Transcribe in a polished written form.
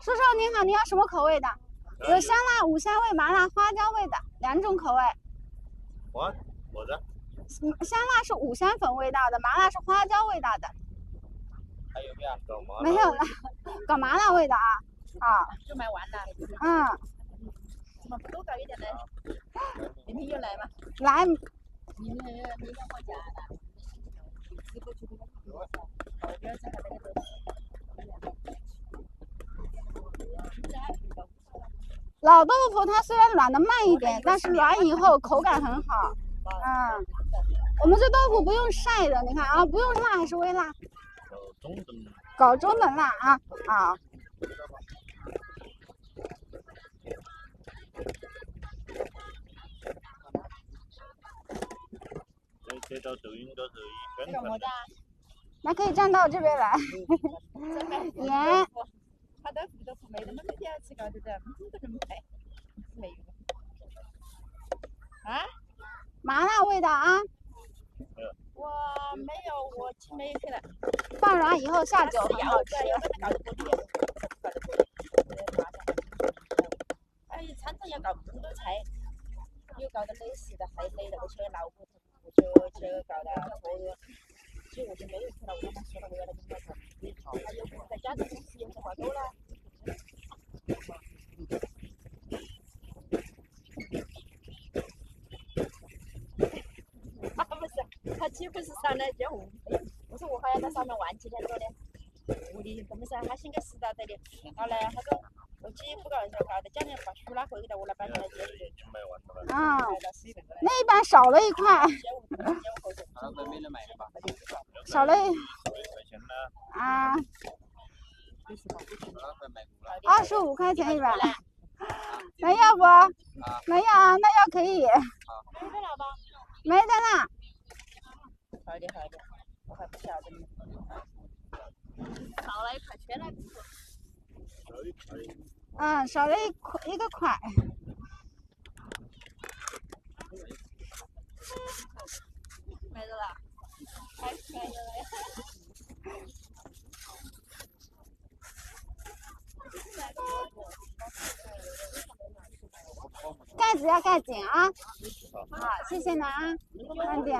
叔叔你好，你要什么口味的？有香辣、五香味、麻辣、花椒味的2种口味。我的。香辣是五香粉味道的，麻辣是花椒味道的。还有没有搞麻辣？没有了，搞麻辣味的啊。好。就买完了。嗯。怎么不多搞一点呢？明天又来吗？来。明天放假了。直播去老豆腐它虽然软的慢一点，但是软以后口感很好。我们这豆腐不用晒的，你看啊，不用辣还是微辣？搞中等辣啊！好。这道抖音都是一干么的？那可以站到这边来。盐。他的豆腐没那么点吃搞的的，不能买，没有。啊？麻辣味的啊。我没有，我没有去了。放软以后下酒很好吃。哎，餐场要搞那么多菜，有搞的美食的，还没那个去老虎头，去搞的错了。其实我就没有去了，我刚刚说了我要来跟他说，他有空在家里公司有什么够了。不是，他岂不是上来交物费？我说我还要在上面玩几天多的，物理怎么是？他应该是到这里，后来他说我几不搞说搞的，家里把书拉回来，我来搬来接。啊，那一半少了一块。少了啊，25块钱一碗。那要不？没有啊，那要可以。没得了吧？没得了。好的，我还不晓得呢。少了1块钱了。嗯，少了一个块。没得了，还没得了。盖子要盖紧啊！好，谢谢呢啊，慢点。